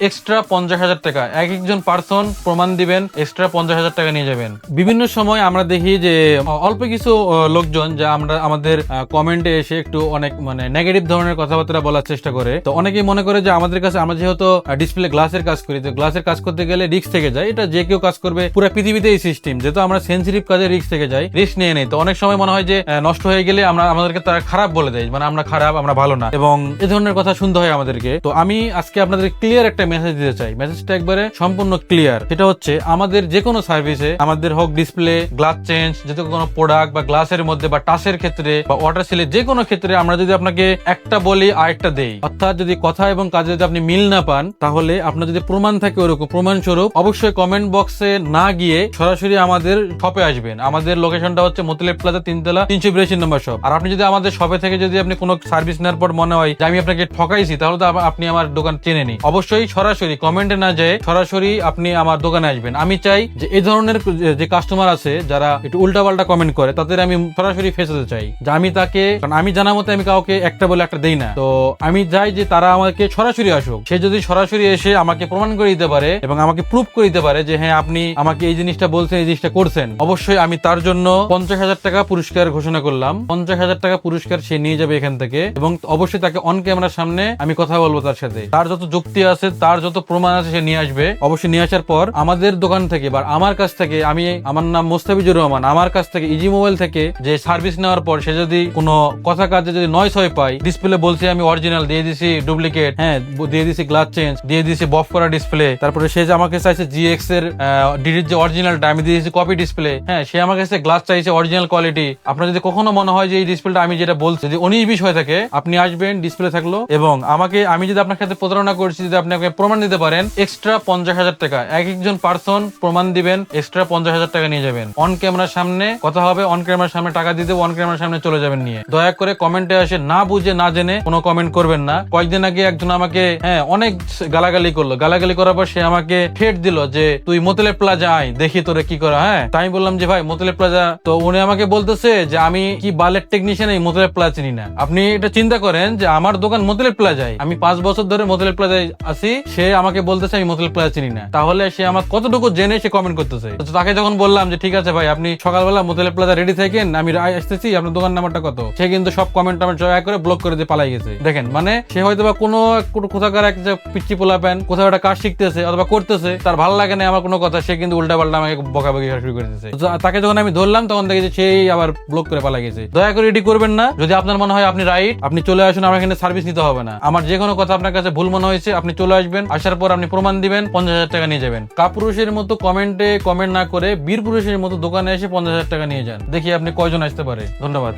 Extra 50,000 টাকা। এক একজন পার্সন প্রমাণ দিবেন, এক্সট্রা 50,000 টাকা নিয়ে যাবেন। বিভিন্ন সময় আমরা দেখি যে অল্প কিছু লোকজন যা আমাদের কমেন্টে এসে একটু অনেক নেগেটিভ ধরনের কথাবার্তা বলার চেষ্টা করে। তো অনেকেই মনে করে যে আমাদের কাছে, আমরা যেহেতু ডিসপ্লে গ্লাসের কাজ করি, তো গ্লাসের কাজ করতে গেলে রিস্ক থেকে যায়। এটা যে কেউ কাজ করবে, পুরো পৃথিবীতে এই সিস্টেম, যেহেতু আমরা সেন্সিটিভ কাজে রিস্ক থেকে যাই, রিস্ক নিয়ে নেই। তো অনেক সময় মনে হয় যে নষ্ট হয়ে গেলে আমাদেরকে তারা খারাপ বলে দেয়, আমরা খারাপ, আমরা ভালো না, এবং এ ধরনের কথা শুনতে হয় আমাদেরকে। তো আমি আজকে আপনাদের ক্লিয়ার একটা মেসেজ দিতে চাই। মেসেজটা একবারে সম্পূর্ণ ক্লিয়ার। সেটা হচ্ছে, আমাদের যে কোনো সার্ভিসে, আমাদের হোক ডিসপ্লে, গ্লাস চেঞ্জ, যেহেতু কোনো প্রোডাক্ট বা গ্লাসের মধ্যে বা টাচের ক্ষেত্রে বা ওয়াটার সিলের যে কোনো ক্ষেত্রে, আমরা যদি আপনাকে একটা বলি আরেকটা দেই, অর্থাৎ যদি কথা এবং কাজে যদি আপনি মিল না পান, তাহলে আপনার যদি প্রমাণ থাকে ওরকম প্রমাণ স্বরূপ, অবশ্যই কমেন্ট বক্সে না গিয়ে সরাসরি আমাদের শপে আসবেন। আমাদের লোকেশনটা হচ্ছে মতিলেপ প্লাজা 3 তলা 382 নম্বর শপ। আর আপনি যদি আমাদের শপে থেকে যদি আপনি কোনো সার্ভিস নেওয়ার পর মনে হয় যে আমি আপনাকে ঠকাইছি, তাহলে তো আপনি আমার দোকান চেনেনি। অবশ্যই সরাসরি কমেন্টে না যায় সরাসরি আপনি আমার দোকানে আসবেন। আমি চাই যে এই ধরনের যে কাস্টমার আছে যারা একটু উল্টাপাল্টা কমেন্ট করে, তাদের আমি সরাসরি ফেসাতে চাই যে আমি তাকে, কারণ আমি জানা মতে আমি কাউকে একটা বলে একটা দেই না। তো আমি চাই যে তারা আমাকে সরাসরি আসুক। সে যদি সরাসরি এসে আমাকে প্রমাণ করে দিতে পারে এবং আমাকে প্রুফ করে দিতে পারে যে হ্যাঁ আপনি আমাকে এই জিনিসটা বলছেন, এই জিনিসটা করছেন, অবশ্যই আমি তার জন্য 50,000 টাকা পুরস্কার ঘোষণা করলাম। 50,000 টাকা পুরস্কার সে নিয়ে যাবে এখান থেকে, এবং অবশ্যই তাকে অন ক্যামেরার সামনে আমি কথা বলবো তার সাথে। তার যত যুক্তি আছে, তার যত প্রমাণ আছে সে নিয়ে আসবে। অবশ্যই নিয়ে আসার পর আমাদের দোকান থেকে বা আমার কাছ থেকে, আমার নাম মোস্তাফিজুর রহমান, আমার কাছ থেকে ইজি মোবাইল থেকে যে সার্ভিস নেওয়ার পর সে যদি কোনো কথা কাজে যদি নয় ছয় পাই, ডিসপ্লে বলছি আমি অরিজিনাল, দিয়ে দিছি ডুপ্লিকেট, হ্যাঁ দিয়ে দিছি গ্লাস চেঞ্জ, দিয়ে দিছি বফ করা ডিসপ্লে, তারপরে সে যে আমাকে চাইছে জিএক্স এর ডিডির যে অরিজিনালটা, আমি দিয়েছি কপি ডিসপ্লে, হ্যাঁ সে আমার কাছে গ্লাস চাইছে অরিজিনাল কোয়ালিটি। আপনার যদি কখনো মনে হয় যে এই ডিসপ্লেটা আমি যেটা বলছি যদি 19-20 হয়ে থাকে, আপনি আসবেন, ডিসপ্লে থাকলো, এবং আমি যদি আপনার সাথে প্রতারণা করছি, যদি আপনাকে প্রমাণ দিতে পারেন, এক্সট্রা 50,000 টাকা। এক একজন পার্সন প্রমাণ দিবেন, এক্সট্রা 50,000 টাকা নিয়ে যাবেন। অন ক্যামেরার সামনে কথা হবে, অন ক্যামেরার সামনে টাকা দিয়ে দেবো, অন ক্যামেরার সামনে চলে যাবেন নিয়ে। দয়া করে কমেন্টে আসে না বুঝে না জেনে কোনো কমেন্ট করবেন না। কয়েকদিন আগে একজন আমাকে অনেক গালাগালি করলো। গালাগালি করার পর সে আমাকে ঠেট দিল যে তুই মতিলেপ প্লাজা আয়, দেখি তোরে কি করা। তাই আমি বললাম যে ভাই মতিলেপ প্লাজা, তো উনি আমাকে বলতেছে যে আমি কি বালের টেকনিশিয়ান, এই মতিলেপ প্লাজা চিনি না। আপনি এটা চিন্তা করেন যে আমার দোকান মতিলেপ প্লাজায়, আমি 5 বছর ধরে মতিলেপ প্লাজায় আছি, সে আমাকে বলতেছে আমি মতিলেপ প্লাজা চিনি না। তাহলে সে আমার কতটুকু জেনে সে কমেন্ট করতেছে। তো তাকে যখন বললাম যে ঠিক আছে ভাই, আপনি সকালবেলা মতিলেপ প্লাজা রেডি থাকেন, আমি আসতেছি, আপনার দোকান নাম্বারটা কত, সে কিন্তু সব কমেন্ট আমার জয়া করে ব্লক করে দিয়ে পালাই গেছে। দেখেন, সে হয়তো বা কোনো কোথাকার এক পিচ্ছি পোলা প্যান কোথাও একটা কাজ শিখতেছে অথবা করতেছে, তার ভালো লাগে না আমার কোনো কথা, সে কিন্তু উল্টা পাল্টা আমাকে বকাবকি শুরু করে দিতেছে। তাকে যখন আমি ধরলাম তখন দেখি যে সেই আবার ব্লক করে পালাই গেছে। দয়া করে এটি করবেন না। যদি আপনার মনে হয় আপনি রাইট, আপনি চলে আসুন, আমার এখানে সার্ভিস নিতে হবে না। আমার যে কোনো কথা আপনার কাছে ভুল মনে হয়েছে, আপনি চলে আসবেন, আসার পর আপনি প্রমাণ দিবেন, 50,000 টাকা নিয়ে যাবেন। কাপুরুষের মতো কমেন্টে কমেন্ট না করে বীর পুরুষের মতো দোকানে এসে 50,000 টাকা নিয়ে যান। দেখি আপনি কয়জন আসতে পারে। ধন্যবাদ।